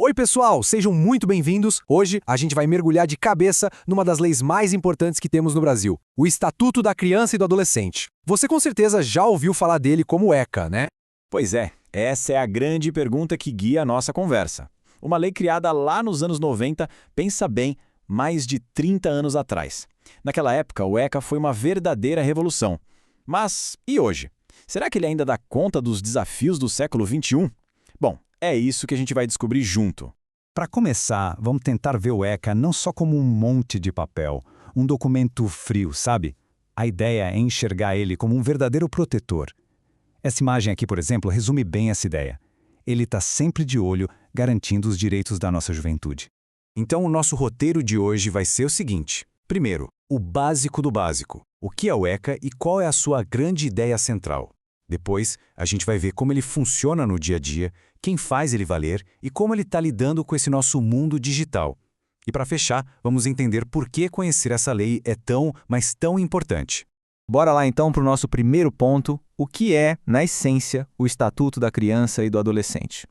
Oi pessoal, sejam muito bem-vindos. Hoje a gente vai mergulhar de cabeça numa das leis mais importantes que temos no Brasil, o Estatuto da Criança e do Adolescente. Você com certeza já ouviu falar dele como ECA, né? Pois é, essa é a grande pergunta que guia a nossa conversa. Uma lei criada lá nos anos 90, pensa bem, mais de 30 anos atrás. Naquela época, o ECA foi uma verdadeira revolução. Mas e hoje? Será que ele ainda dá conta dos desafios do século XXI? Bom, é isso que a gente vai descobrir junto. Para começar, vamos tentar ver o ECA não só como um monte de papel, um documento frio, sabe? A ideia é enxergar ele como um verdadeiro protetor. Essa imagem aqui, por exemplo, resume bem essa ideia. Ele está sempre de olho, garantindo os direitos da nossa juventude. Então o nosso roteiro de hoje vai ser o seguinte. Primeiro, o básico do básico. O que é o ECA e qual é a sua grande ideia central? Depois, a gente vai ver como ele funciona no dia a dia, quem faz ele valer e como ele está lidando com esse nosso mundo digital. E para fechar, vamos entender por que conhecer essa lei é tão, mas tão importante. Bora lá então para o nosso primeiro ponto, o que é, na essência, o Estatuto da Criança e do Adolescente.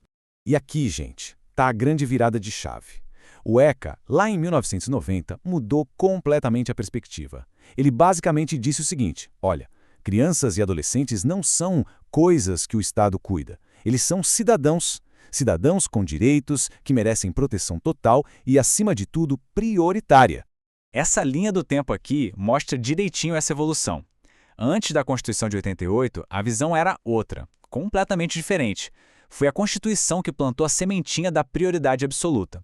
E aqui, gente, está a grande virada de chave. O ECA, lá em 1990, mudou completamente a perspectiva. Ele basicamente disse o seguinte: olha, crianças e adolescentes não são coisas que o Estado cuida. Eles são cidadãos. Cidadãos com direitos, que merecem proteção total e, acima de tudo, prioritária. Essa linha do tempo aqui mostra direitinho essa evolução. Antes da Constituição de 88, a visão era outra, completamente diferente. Foi a Constituição que plantou a sementinha da prioridade absoluta.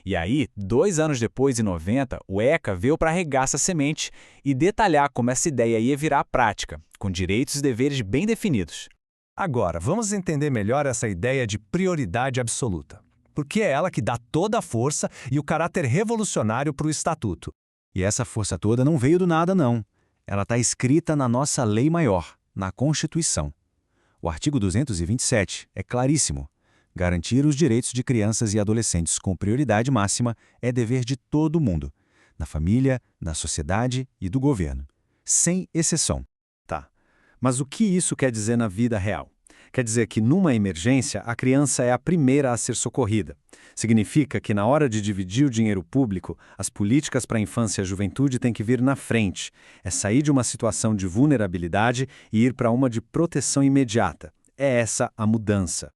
E aí, 2 anos depois, em 90, o ECA veio para regar essa semente e detalhar como essa ideia ia virar prática, com direitos e deveres bem definidos. Agora, vamos entender melhor essa ideia de prioridade absoluta. Porque é ela que dá toda a força e o caráter revolucionário para o Estatuto. E essa força toda não veio do nada, não. Ela está escrita na nossa lei maior, na Constituição. O artigo 227 é claríssimo. Garantir os direitos de crianças e adolescentes com prioridade máxima é dever de todo mundo, na família, na sociedade e do governo, sem exceção. Tá, mas o que isso quer dizer na vida real? Quer dizer que numa emergência a criança é a primeira a ser socorrida. Significa que na hora de dividir o dinheiro público, as políticas para a infância e a juventude têm que vir na frente. É sair de uma situação de vulnerabilidade e ir para uma de proteção imediata. É essa a mudança.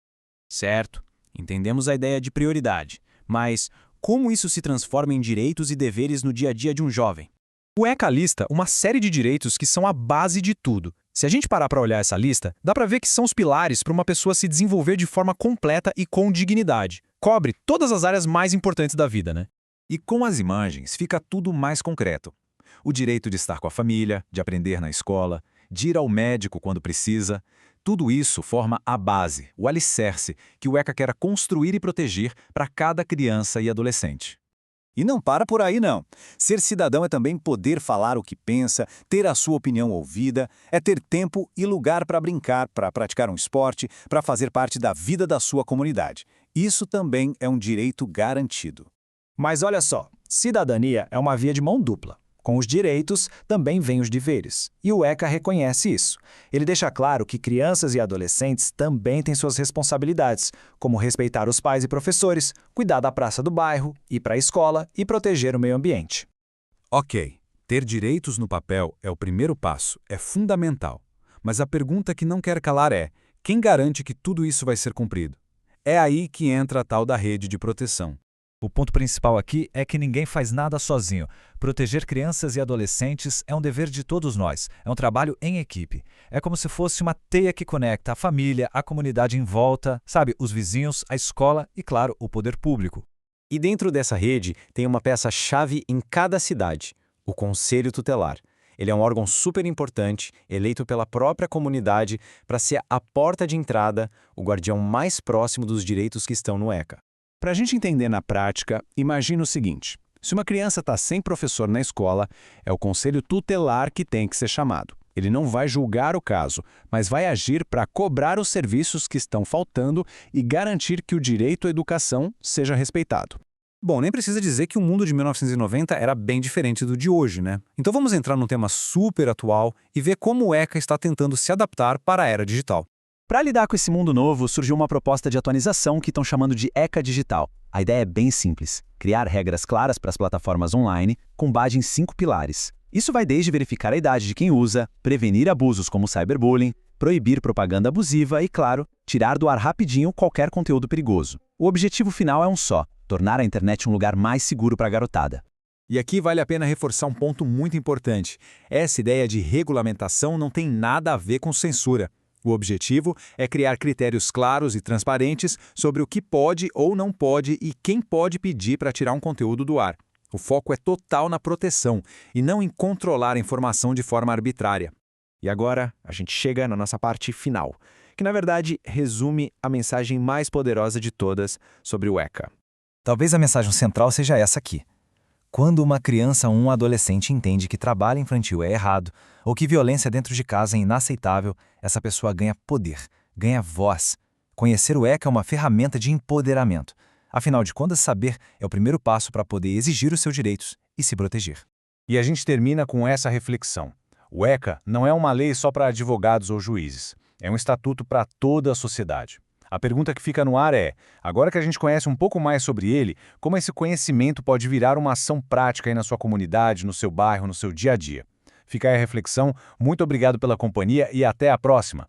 Certo, entendemos a ideia de prioridade, mas como isso se transforma em direitos e deveres no dia a dia de um jovem? O ECA lista uma série de direitos que são a base de tudo. Se a gente parar para olhar essa lista, dá para ver que são os pilares para uma pessoa se desenvolver de forma completa e com dignidade. Cobre todas as áreas mais importantes da vida, né? E com as imagens fica tudo mais concreto. O direito de estar com a família, de aprender na escola, de ir ao médico quando precisa. Tudo isso forma a base, o alicerce, que o ECA quer construir e proteger para cada criança e adolescente. E não para por aí, não. Ser cidadão é também poder falar o que pensa, ter a sua opinião ouvida, é ter tempo e lugar para brincar, para praticar um esporte, para fazer parte da vida da sua comunidade. Isso também é um direito garantido. Mas olha só, cidadania é uma via de mão dupla. Com os direitos, também vêm os deveres. E o ECA reconhece isso. Ele deixa claro que crianças e adolescentes também têm suas responsabilidades, como respeitar os pais e professores, cuidar da praça do bairro, ir para a escola e proteger o meio ambiente. Ok, ter direitos no papel é o primeiro passo, é fundamental. Mas a pergunta que não quer calar é: quem garante que tudo isso vai ser cumprido? É aí que entra a tal da rede de proteção. O ponto principal aqui é que ninguém faz nada sozinho. Proteger crianças e adolescentes é um dever de todos nós, é um trabalho em equipe. É como se fosse uma teia que conecta a família, a comunidade em volta, sabe, os vizinhos, a escola e, claro, o poder público. E dentro dessa rede tem uma peça-chave em cada cidade, o Conselho Tutelar. Ele é um órgão super importante, eleito pela própria comunidade para ser a porta de entrada, o guardião mais próximo dos direitos que estão no ECA. Para a gente entender na prática, imagina o seguinte: se uma criança está sem professor na escola, é o conselho tutelar que tem que ser chamado. Ele não vai julgar o caso, mas vai agir para cobrar os serviços que estão faltando e garantir que o direito à educação seja respeitado. Bom, nem precisa dizer que o mundo de 1990 era bem diferente do de hoje, né? Então vamos entrar num tema super atual e ver como o ECA está tentando se adaptar para a era digital. Para lidar com esse mundo novo, surgiu uma proposta de atualização que estão chamando de ECA Digital. A ideia é bem simples: criar regras claras para as plataformas online com base em 5 pilares. Isso vai desde verificar a idade de quem usa, prevenir abusos como cyberbullying, proibir propaganda abusiva e, claro, tirar do ar rapidinho qualquer conteúdo perigoso. O objetivo final é um só: tornar a internet um lugar mais seguro para a garotada. E aqui vale a pena reforçar um ponto muito importante. Essa ideia de regulamentação não tem nada a ver com censura. O objetivo é criar critérios claros e transparentes sobre o que pode ou não pode e quem pode pedir para tirar um conteúdo do ar. O foco é total na proteção e não em controlar a informação de forma arbitrária. E agora a gente chega na nossa parte final, que na verdade resume a mensagem mais poderosa de todas sobre o ECA. Talvez a mensagem central seja essa aqui. Quando uma criança ou um adolescente entende que trabalho infantil é errado ou que violência dentro de casa é inaceitável, essa pessoa ganha poder, ganha voz. Conhecer o ECA é uma ferramenta de empoderamento. Afinal de contas, saber é o primeiro passo para poder exigir os seus direitos e se proteger. E a gente termina com essa reflexão. O ECA não é uma lei só para advogados ou juízes. É um estatuto para toda a sociedade. A pergunta que fica no ar é, agora que a gente conhece um pouco mais sobre ele, como esse conhecimento pode virar uma ação prática aí na sua comunidade, no seu bairro, no seu dia a dia? Fica aí a reflexão. Muito obrigado pela companhia e até a próxima!